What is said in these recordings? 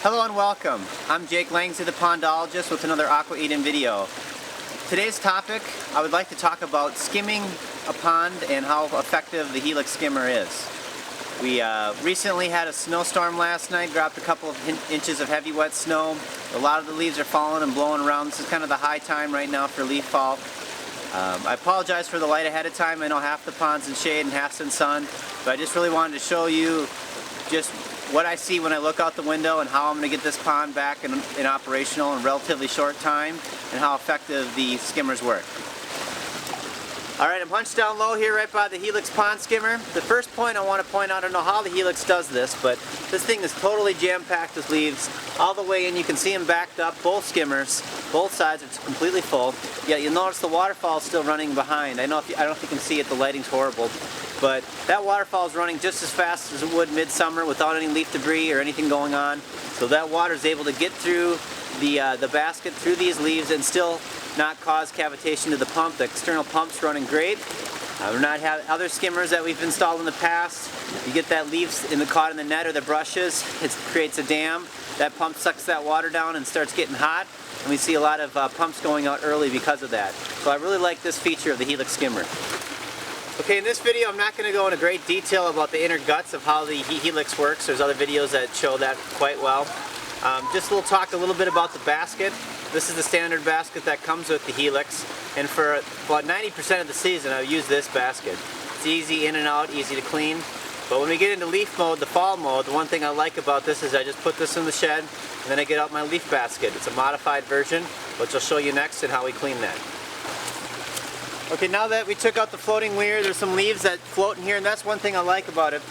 Hello and welcome. I'm Jake Langsley, the pondologist, with another Aqua Eden video. Today's topic, I would like to talk about skimming a pond and how effective the Helix skimmer is. We recently had a snowstorm last night, dropped a couple of inches of heavy wet snow. A lot of the leaves are falling and blowing around. This is kind of the high time right now for leaf fall. I apologize for the light ahead of time. I know half the pond's in shade and half's in sun, but I just really wanted to show you just what I see when I look out the window and how I'm going to get this pond back in operational in a relatively short time, and how effective the skimmers work. Alright, I'm hunched down low here right by the Helix pond skimmer. The first point I want to point out, I don't know how the Helix does this, but this thing is totally jam-packed with leaves all the way in. You can see them backed up, both skimmers, both sides are completely full. Yet you'll notice the waterfall is still running behind. I don't know if you can see it, the lighting's horrible. But that waterfall is running just as fast as it would midsummer without any leaf debris or anything going on. So that water is able to get through the basket, through these leaves, and still not cause cavitation to the pump. The external pump's running great. We're not having other skimmers that we've installed in the past. You get that leaves caught in the net or the brushes, it creates a dam. That pump sucks that water down and starts getting hot. And we see a lot of pumps going out early because of that. So I really like this feature of the Helix skimmer. Okay, in this video I'm not going to go into great detail about the inner guts of how the Helix works. There's other videos that show that quite well. Just we'll talk a little bit about the basket. This is the standard basket that comes with the Helix, and for about 90% of the season I've used this basket. It's easy in and out, easy to clean. But when we get into leaf mode, the fall mode, the one thing I like about this is I just put this in the shed and then I get out my leaf basket. It's a modified version, which I'll show you next and how we clean that. Okay, now that we took out the floating weir, there's some leaves that float in here, and that's one thing I like about it.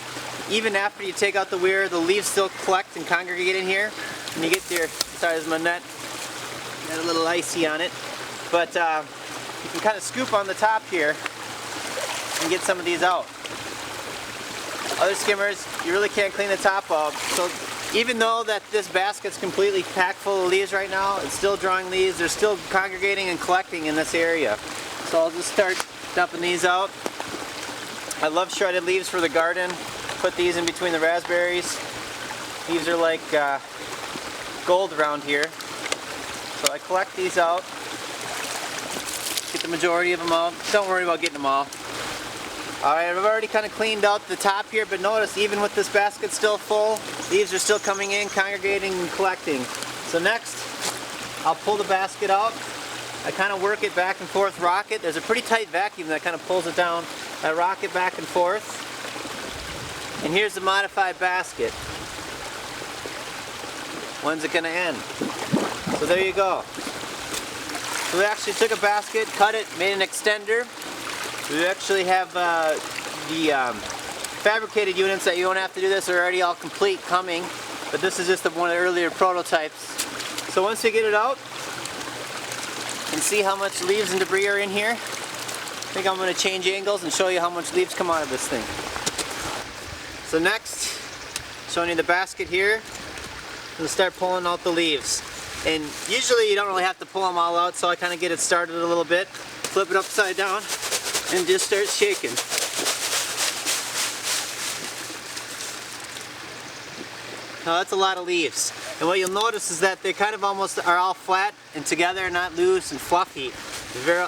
Even after you take out the weir, the leaves still collect and congregate in here. And you get there, sorry, there's my net, got a little icy on it. But you can kind of scoop on the top here and get some of these out. Other skimmers, you really can't clean the top up. So even though that this basket's completely packed full of leaves right now, it's still drawing leaves. They're still congregating and collecting in this area. So I'll just start dumping these out. I love shredded leaves for the garden. Put these in between the raspberries. These are like gold around here. So I collect these out. Get the majority of them out. Don't worry about getting them all. Alright, I've already kind of cleaned out the top here, but notice even with this basket still full, leaves are still coming in, congregating and collecting. So next, I'll pull the basket out. I kind of work it back and forth, rock it. There's a pretty tight vacuum that kind of pulls it down. I rock it back and forth. And here's the modified basket. When's it going to end? So there you go. So we actually took a basket, cut it, made an extender. We actually have the fabricated units that you don't have to do this, are already all complete coming. But this is just one of the earlier prototypes. So once we get it out, and see how much leaves and debris are in here. I think I'm going to change angles and show you how much leaves come out of this thing. So next, showing you the basket here, and start pulling out the leaves. And usually you don't really have to pull them all out, so I kind of get it started a little bit, flip it upside down, and just start shaking. Now that's a lot of leaves. And what you'll notice is that they kind of almost are all flat and together, not loose and fluffy. They're very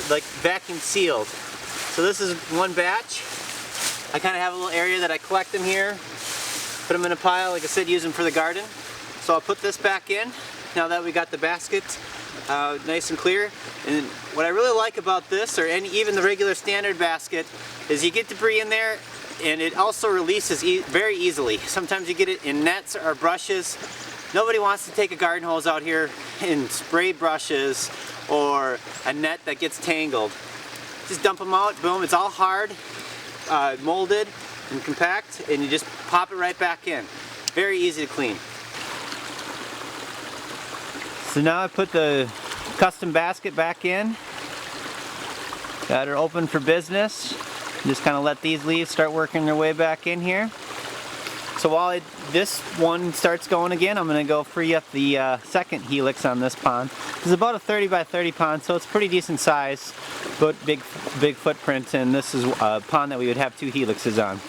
like vacuum sealed. So this is one batch. I kind of have a little area that I collect them here, put them in a pile, like I said, use them for the garden. So I'll put this back in now that we got the basket nice and clear. And what I really like about this, or even the regular standard basket, is you get debris in there, and it also releases very easily. Sometimes you get it in nets or brushes. Nobody wants to take a garden hose out here and spray brushes or a net that gets tangled. Just dump them out, boom, it's all hard, molded and compact, and you just pop it right back in. Very easy to clean. So now I put the custom basket back in. Got her open for business. Just kind of let these leaves start working their way back in here. So while this one starts going again, I'm going to go free up the second Helix on this pond. It's about a 30 by 30 pond, so it's pretty decent size, but big footprint, and this is a pond that we would have two Helixes on.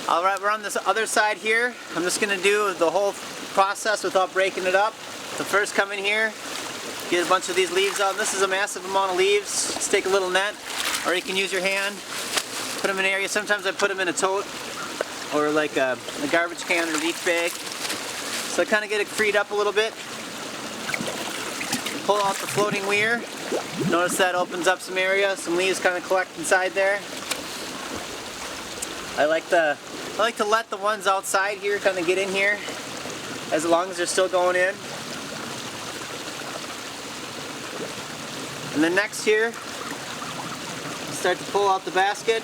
Alright, we're on this other side here. I'm just going to do the whole process without breaking it up. So first come in here, get a bunch of these leaves out. This is a massive amount of leaves. Just take a little net, or you can use your hand. Put them in areas. Sometimes I put them in a tote, or like a garbage can or leaf bag. So I kind of get it freed up a little bit. Pull out the floating weir. Notice that opens up some area. Some leaves kind of collect inside there. I like to let the ones outside here kind of get in here, as long as they're still going in. And then next here, start to pull out the basket.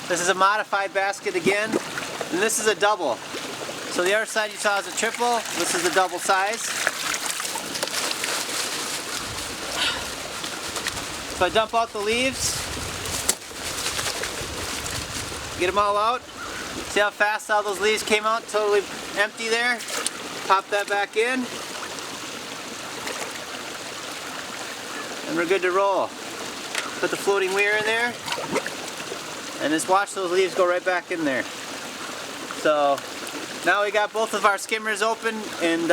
This is a modified basket again, and this is a double. So the other side you saw is a triple, this is the double size. So I dump out the leaves, get them all out. See how fast all those leaves came out, totally empty there. Pop that back in, and we're good to roll. Put the floating weir in there, and just watch those leaves go right back in there. So now we got both of our skimmers open and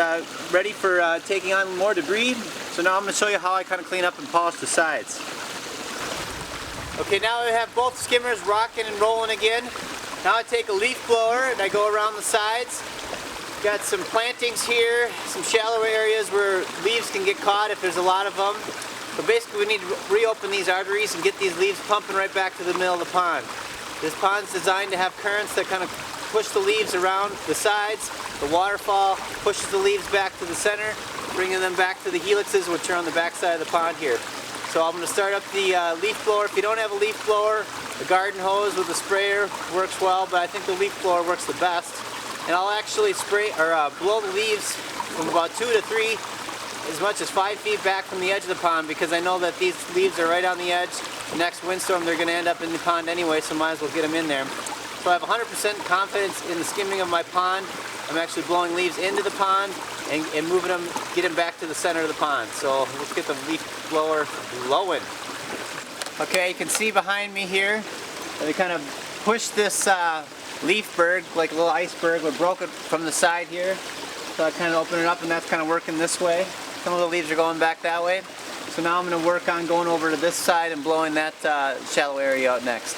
ready for taking on more debris. So now I'm going to show you how I kind of clean up and polish the sides. Okay, now we have both skimmers rocking and rolling again. Now I take a leaf blower and I go around the sides. Got some plantings here, some shallow areas where leaves can get caught if there's a lot of them. So basically we need to reopen these arteries and get these leaves pumping right back to the middle of the pond. This pond's designed to have currents that kind of push the leaves around the sides. The waterfall pushes the leaves back to the center, bringing them back to the helixes, which are on the back side of the pond here. So I'm going to start up the leaf blower. If you don't have a leaf blower, a garden hose with a sprayer works well, but I think the leaf blower works the best. And I'll actually spray or blow the leaves from about 2 to 3, as much as 5 feet back from the edge of the pond, because I know that these leaves are right on the edge. The next windstorm they're going to end up in the pond anyway, so might as well get them in there. So I have 100% confidence in the skimming of my pond. I'm actually blowing leaves into the pond and moving them, get them back to the center of the pond. So let's get the leaf blower blowing. Okay, you can see behind me here, they kind of pushed this leaf berg, like a little iceberg, we broke it from the side here. So I kind of open it up and that's kind of working this way. Some of the leaves are going back that way. So now I'm going to work on going over to this side and blowing that shallow area out next.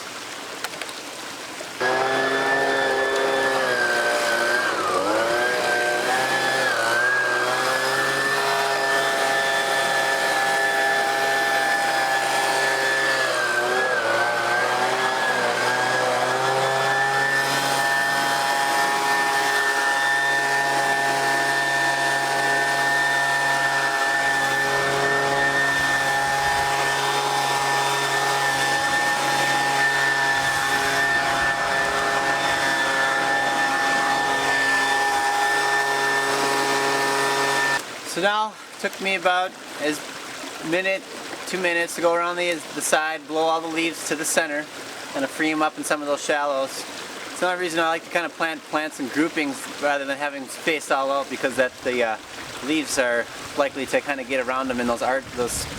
So now it took me about a minute, 2 minutes to go around the side, blow all the leaves to the center, and to free them up in some of those shallows. It's another reason I like to kind of plant plants in groupings rather than having spaced all out, because that the leaves are likely to kind of get around them in those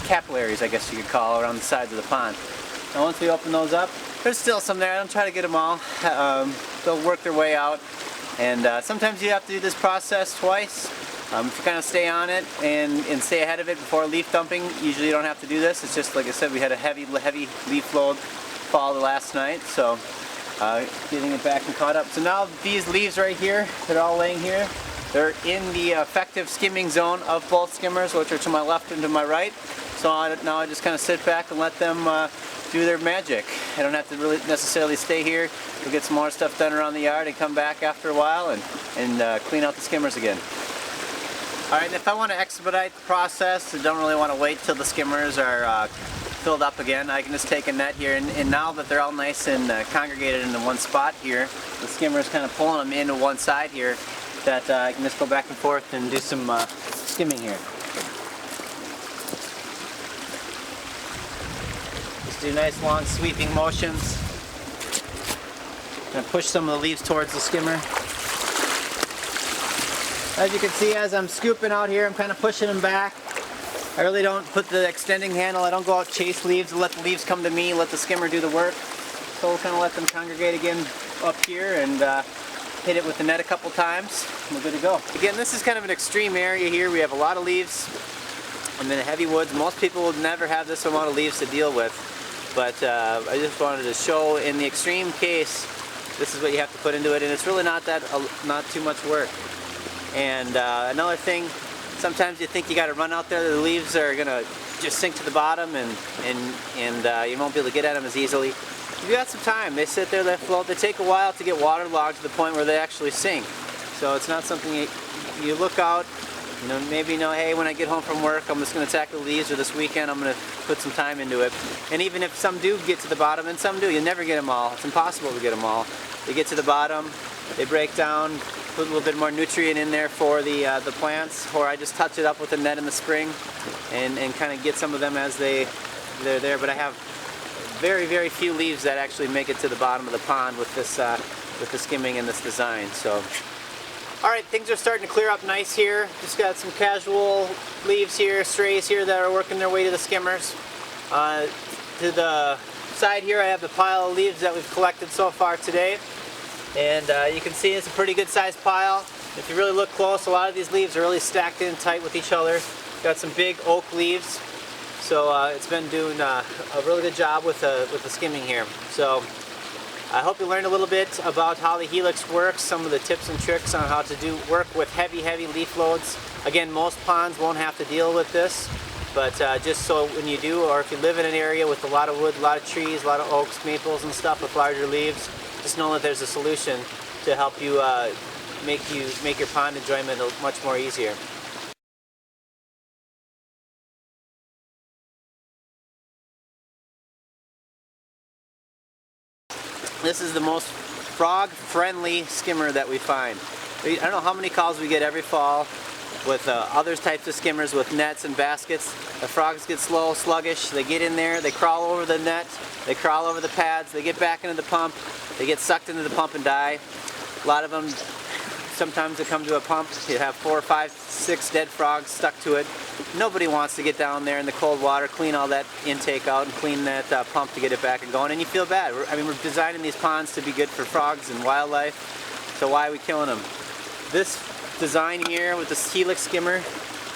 capillaries, I guess you could call, around the sides of the pond. Now once we open those up, there's still some there. I don't try to get them all. They'll work their way out, and sometimes you have to do this process twice. If you kind of stay on it and stay ahead of it before leaf dumping, usually you don't have to do this. It's just like I said, we had a heavy leaf load fall last night, so getting it back and caught up. So now these leaves right here, they're all laying here. They're in the effective skimming zone of both skimmers, which are to my left and to my right. So now I just kind of sit back and let them do their magic. I don't have to really necessarily stay here. We'll get some more stuff done around the yard and come back after a while and clean out the skimmers again. Alright, and if I want to expedite the process, I don't really want to wait till the skimmers are filled up again, I can just take a net here, and now that they're all nice and congregated into one spot here, the skimmer is kind of pulling them into one side here, that I can just go back and forth and do some skimming here. Just do nice long sweeping motions. And push some of the leaves towards the skimmer. As you can see, as I'm scooping out here, I'm kind of pushing them back. I really don't put the extending handle, I don't go out chase leaves, let the leaves come to me, let the skimmer do the work. So we'll kind of let them congregate again up here and hit it with the net a couple times, and we're good to go. Again, this is kind of an extreme area here. We have a lot of leaves. I'm in the heavy woods. Most people would never have this amount of leaves to deal with, but I just wanted to show in the extreme case, this is what you have to put into it, and it's really not too much work. And another thing, sometimes you think you got to run out there, the leaves are gonna just sink to the bottom, and you won't be able to get at them as easily. If you got some time, they sit there, they float, they take a while to get waterlogged to the point where they actually sink. So it's not something you look out, maybe hey, when I get home from work, I'm just going to tackle the leaves, or this weekend I'm going to put some time into it. And even if some do get to the bottom, and some do, you never get them all. It's impossible to get them all. They get to the bottom, they break down, put a little bit more nutrient in there for the plants, or I just touch it up with a net in the spring and kind of get some of them as they're there. But I have very, very few leaves that actually make it to the bottom of the pond with this with the skimming and this design. So, all right, things are starting to clear up nice here. Just got some casual leaves here, strays here that are working their way to the skimmers. To the side here, I have the pile of leaves that we've collected so far today, and you can see it's a pretty good sized pile. If you really look close, a lot of these leaves are really stacked in tight with each other. Got some big oak leaves. So it's been doing a really good job with the skimming here. So I hope you learned a little bit about how the Helix works, some of the tips and tricks on how to work with heavy leaf loads. Again, most ponds won't have to deal with this, but just so when you do, or if you live in an area with a lot of wood, a lot of trees, a lot of oaks, maples and stuff with larger leaves, just know that there's a solution to help you make your pond enjoyment much more easier. This is the most frog-friendly skimmer that we find. I don't know how many calls we get every fall with other types of skimmers with nets and baskets. The frogs get slow, sluggish, they get in there, they crawl over the net, they crawl over the pads, they get back into the pump, they get sucked into the pump and die. A lot of them, sometimes they come to a pump, you have 4, 5, 6 dead frogs stuck to it. Nobody wants to get down there in the cold water, clean all that intake out and clean that pump to get it back and going, and you feel bad. We're designing these ponds to be good for frogs and wildlife, so why are we killing them? This design here with this Helix skimmer,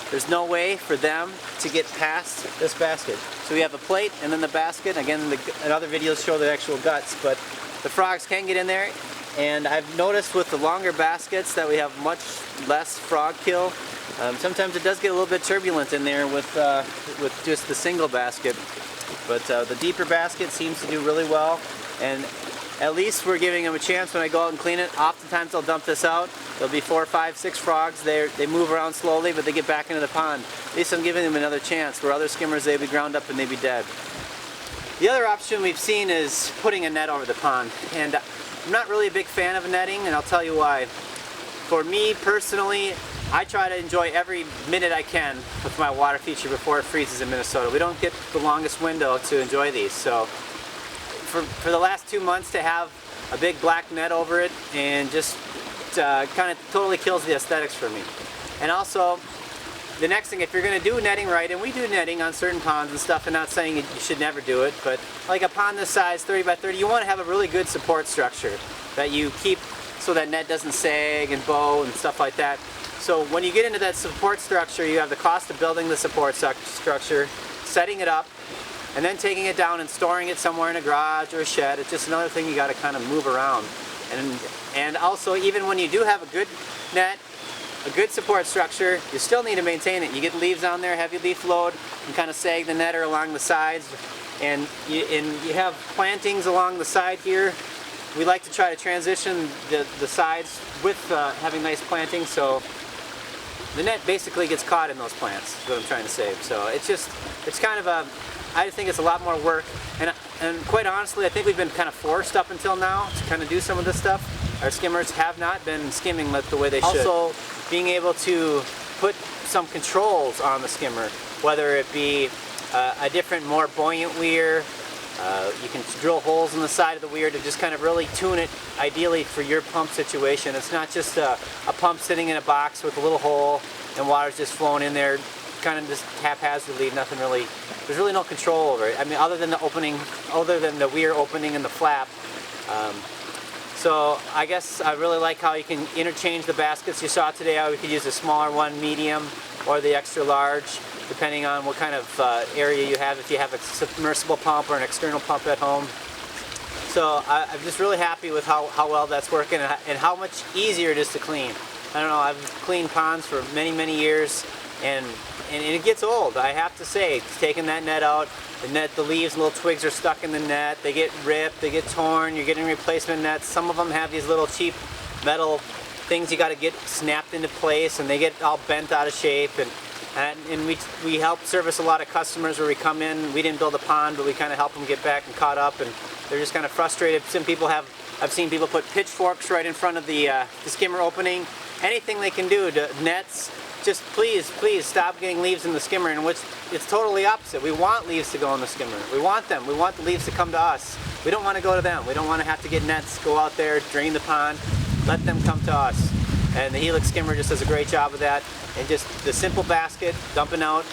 there's no way for them to get past this basket. So we have a plate and then the basket. Again, other videos show the actual guts, but the frogs can get in there. And I've noticed with the longer baskets that we have much less frog kill. Sometimes it does get a little bit turbulent in there with just the single basket, but the deeper basket seems to do really well, and at least we're giving them a chance when I go out and clean it. Oftentimes I'll dump this out. There'll be 4, 5, 6 frogs. They move around slowly, but they get back into the pond. At least I'm giving them another chance, where other skimmers, they'd be ground up and they'd be dead. The other option we've seen is putting a net over the pond, and I'm not really a big fan of netting, and I'll tell you why. For me personally, I try to enjoy every minute I can with my water feature before it freezes in Minnesota. We don't get the longest window to enjoy these, so for the last 2 months to have a big black net over it and just kind of totally kills the aesthetics for me. And also, the next thing, if you're going to do netting right, and we do netting on certain ponds and stuff, and not saying you should never do it, but like a pond this size, 30 by 30, you want to have a really good support structure that you keep so that net doesn't sag and bow and stuff like that. So when you get into that support structure, you have the cost of building the support structure, setting it up, and then taking it down and storing it somewhere in a garage or a shed. It's just another thing you got to kind of move around. And also, even when you do have a good net, a good support structure, you still need to maintain it. You get leaves on there, heavy leaf load, and kind of sag the netter along the sides. And you have plantings along the side here. We like to try to transition the sides with having nice plantings, so the net basically gets caught in those plants, is what I'm trying to say. So it's kind of I think it's a lot more work, and quite honestly, I think we've been kind of forced up until now to kind of do some of this stuff. Our skimmers have not been skimming the way they should. Also, being able to put some controls on the skimmer, whether it be a different, more buoyant weir. You can drill holes in the side of the weir to just kind of really tune it ideally for your pump situation. It's not just a pump sitting in a box with a little hole and water's just flowing in there kind of just haphazardly, nothing really, there's really no control over it. I mean, other than the weir opening and the flap, So I guess I really like how you can interchange the baskets. You saw today how we could use a smaller one, medium, or the extra large, depending on what kind of area you have, if you have a submersible pump or an external pump at home. So I'm just really happy with how well that's working and how much easier it is to clean. I don't know, I've cleaned ponds for many years, and it gets old, I have to say. It's taking that net out, the leaves and little twigs are stuck in the net, they get ripped, they get torn, you're getting replacement nets. Some of them have these little cheap metal things you got to get snapped into place, and they get all bent out of shape. And we help service a lot of customers where we come in, we didn't build a pond, but we kind of help them get back and caught up, and they're just kind of frustrated. Some people have, I've seen people put pitchforks right in front of the skimmer opening. Anything they can do to nets, just please stop getting leaves in the skimmer, in which it's totally opposite. We want leaves to go in the skimmer. We want them. We want the leaves to come to us. We don't want to go to them. We don't want to have to get nets, go out there, drain the pond. Let them come to us. And the Helix skimmer just does a great job of that. And just the simple basket, dumping out,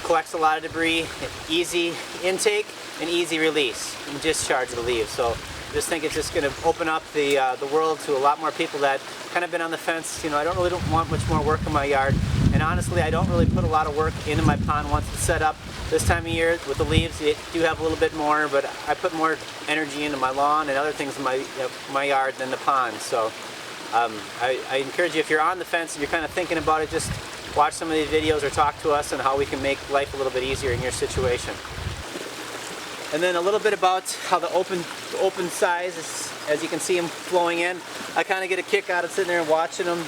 collects a lot of debris, easy intake and easy release and discharge of the leaves. So I just think it's just going to open up the world to a lot more people that kind of been on the fence. You know, I don't want much more work in my yard. And honestly, I don't really put a lot of work into my pond once it's set up. This time of year with the leaves, you do have a little bit more, but I put more energy into my lawn and other things in my yard than the pond. So I encourage you, if you're on the fence and you're kind of thinking about it, just watch some of these videos or talk to us on how we can make life a little bit easier in your situation. And then a little bit about how the open size is, as you can see them flowing in. I kind of get a kick out of sitting there and watching them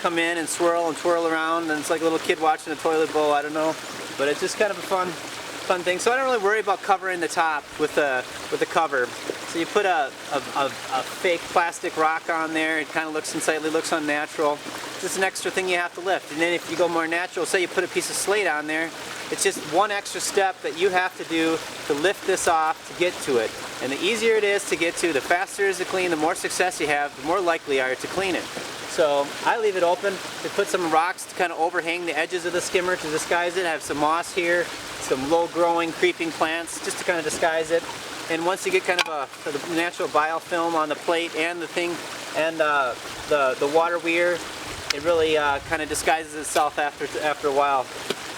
come in and swirl and twirl around, and it's like a little kid watching a toilet bowl, I don't know. But it's just kind of a fun thing. So I don't really worry about covering the top with the cover. So you put a fake plastic rock on there, it kind of looks unsightly, looks unnatural. It's just an extra thing you have to lift. And then if you go more natural, say you put a piece of slate on there, it's just one extra step that you have to do to lift this off to get to it. And the easier it is to get to, the faster it is to clean, the more success you have, the more likely you are to clean it. So I leave it open to put some rocks to kind of overhang the edges of the skimmer to disguise it. I have some moss here, some low-growing creeping plants just to kind of disguise it. And once you get kind of a natural biofilm on the plate and the thing and the water weir, it really kind of disguises itself after a while.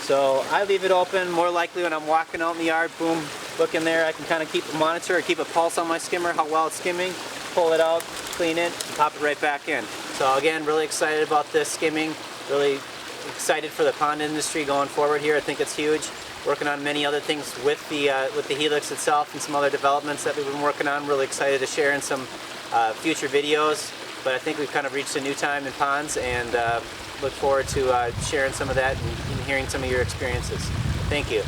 So I leave it open. More likely when I'm walking out in the yard, boom, look in there. I can kind of keep a monitor or keep a pulse on my skimmer, how well it's skimming, pull it out, clean it, pop it right back in. So again, really excited about this skimming. Really excited for the pond industry going forward here. I think it's huge. Working on many other things with the Helix itself and some other developments that we've been working on. Really excited to share in some future videos. But I think we've kind of reached a new time in ponds, and look forward to sharing some of that and hearing some of your experiences. Thank you.